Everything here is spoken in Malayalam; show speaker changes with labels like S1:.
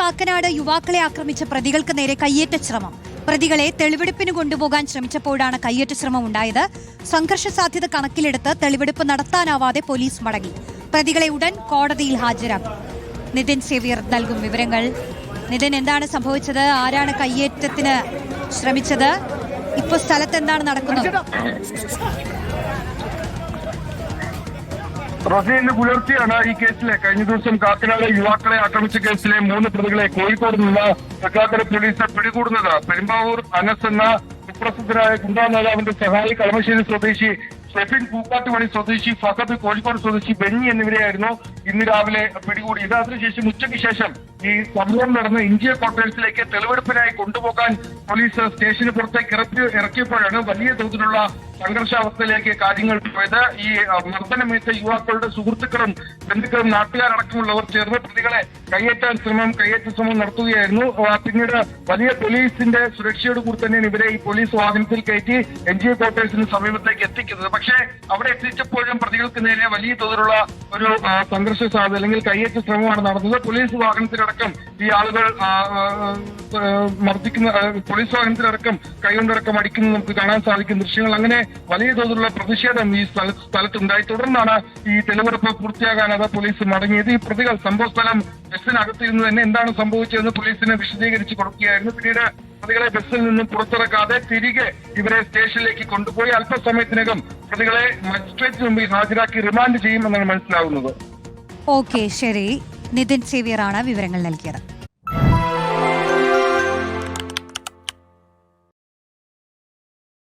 S1: കാക്കനാട് യുവാക്കളെ ആക്രമിച്ച പ്രതികൾക്ക് നേരെ കയ്യേറ്റ ശ്രമം. പ്രതികളെ തെളിവെടുപ്പിന് കൊണ്ടുപോകാൻ ശ്രമിച്ചപ്പോഴാണ് കയ്യേറ്റ ശ്രമം ഉണ്ടായത്. സംഘർഷ സാധ്യത കണക്കിലെടുത്ത് തെളിവെടുപ്പ് നടത്താനാവാതെ പോലീസ് മടങ്ങി. പ്രതികളെ ഉടൻ കോടതിയിൽ ഹാജരാക്കും. നിതിൻ സേവ്യർ നൽകും വിവരങ്ങൾ. നിതിൻ, എന്താണ് സംഭവിച്ചത്? ആരാണ് കയ്യേറ്റത്തിന് ശ്രമിച്ചത്? ഇപ്പോൾ സ്ഥലത്ത് എന്താണ് നടക്കുന്നത്?
S2: റോസി, ഇന്ന് പുലർച്ചെയാണ് ഈ കേസിലെ കഴിഞ്ഞ ദിവസം കാക്കനാട് യുവാക്കളെ ആക്രമിച്ച കേസിലെ 3 പ്രതികളെ കോഴിക്കോട് നിന്ന് തൃക്കാക്കര പോലീസ് പിടികൂടുന്നത്. പെരുമ്പാവൂർ അനസ് എന്ന സുപ്രസിദ്ധരായ ഗുണ്ടാ നേതാവിന്റെ സഹായി കളമശ്ശേരി സ്വദേശി ഷെഫിൻ പൂക്കാട്ടുപണി സ്വദേശി ഫഹദ് കോഴിക്കോട് സ്വദേശി ബെന്നി എന്നിവരെയായിരുന്നു ഇന്ന് രാവിലെ പിടികൂടിയത്. അതിനുശേഷം ഉച്ചയ്ക്ക് ശേഷം ഈ സംഭവം നടന്ന ഇഞ്ചിയ ക്വാർട്ടേഴ്സിലേക്ക് തെളിവെടുപ്പിനായി കൊണ്ടുപോകാൻ പോലീസ് സ്റ്റേഷന് പുറത്തേക്ക് ഇറക്കിയപ്പോഴാണ് വലിയ തോതിലുള്ള സംഘർഷാവസ്ഥയിലേക്ക് കാര്യങ്ങൾ പോയത്. ഈ മർദ്ദനമേറ്റ യുവാക്കളുടെ സുഹൃത്തുക്കളും ബന്ധുക്കളും നാട്ടുകാരടക്കമുള്ളവർ ചേർന്ന് പ്രതികളെ കയ്യേറ്റ ശ്രമം നടത്തുകയായിരുന്നു. പിന്നീട് വലിയ പോലീസിന്റെ സുരക്ഷയോട് കൂടി തന്നെയാണ് ഇവരെ ഈ പോലീസ് വാഹനത്തിൽ കയറ്റി എൻജിഒ ക്വാർട്ടേഴ്സിന് സമീപത്തേക്ക് എത്തിക്കുന്നത്. പക്ഷേ അവിടെ എത്തിച്ചപ്പോഴും പ്രതികൾക്ക് നേരെ വലിയ തോതിലുള്ള ഒരു സംഘർഷ സാധ്യത അല്ലെങ്കിൽ കയ്യേറ്റ ശ്രമമാണ് നടന്നത്. പോലീസ് വാഹനത്തിലടക്കം ഈ ആളുകൾ മർദ്ദിക്കുന്ന, പോലീസ് വാഹനത്തിലടക്കം കൈകൊണ്ടടക്കം അടിക്കുന്നത് നമുക്ക് കാണാൻ സാധിക്കും ദൃശ്യങ്ങൾ. അങ്ങനെ വലിയ തോതിലുള്ള പ്രതിഷേധം ഈ സ്ഥലത്തുണ്ടായി. തുടർന്നാണ് ഈ തെളിവെടുപ്പ് പൂർത്തിയാകാനാണ് പോലീസ് മടങ്ങിയത്. ഈ പ്രതികൾ സംഭവ സ്ഥലം ബസ്സിനകത്തിരുന്ന് തന്നെ എന്താണ് സംഭവിച്ചതെന്ന് പോലീസിന് വിശദീകരിച്ച് കൊടുക്കുകയായിരുന്നു. പിന്നീട് പ്രതികളെ ബസ്സിൽ നിന്നും പുറത്തിറക്കാതെ തിരികെ ഇവരെ സ്റ്റേഷനിലേക്ക് കൊണ്ടുപോയി അല്പസമയത്തിനകം പ്രതികളെ മജിസ്ട്രേറ്റിന് മുമ്പിൽ ഹാജരാക്കി റിമാൻഡ് ചെയ്യുമെന്നാണ് മനസ്സിലാകുന്നത്.
S1: ഓക്കെ, ശരി. നിതിൻ സേവ്യറാണ് വിവരങ്ങൾ നൽകിയത്.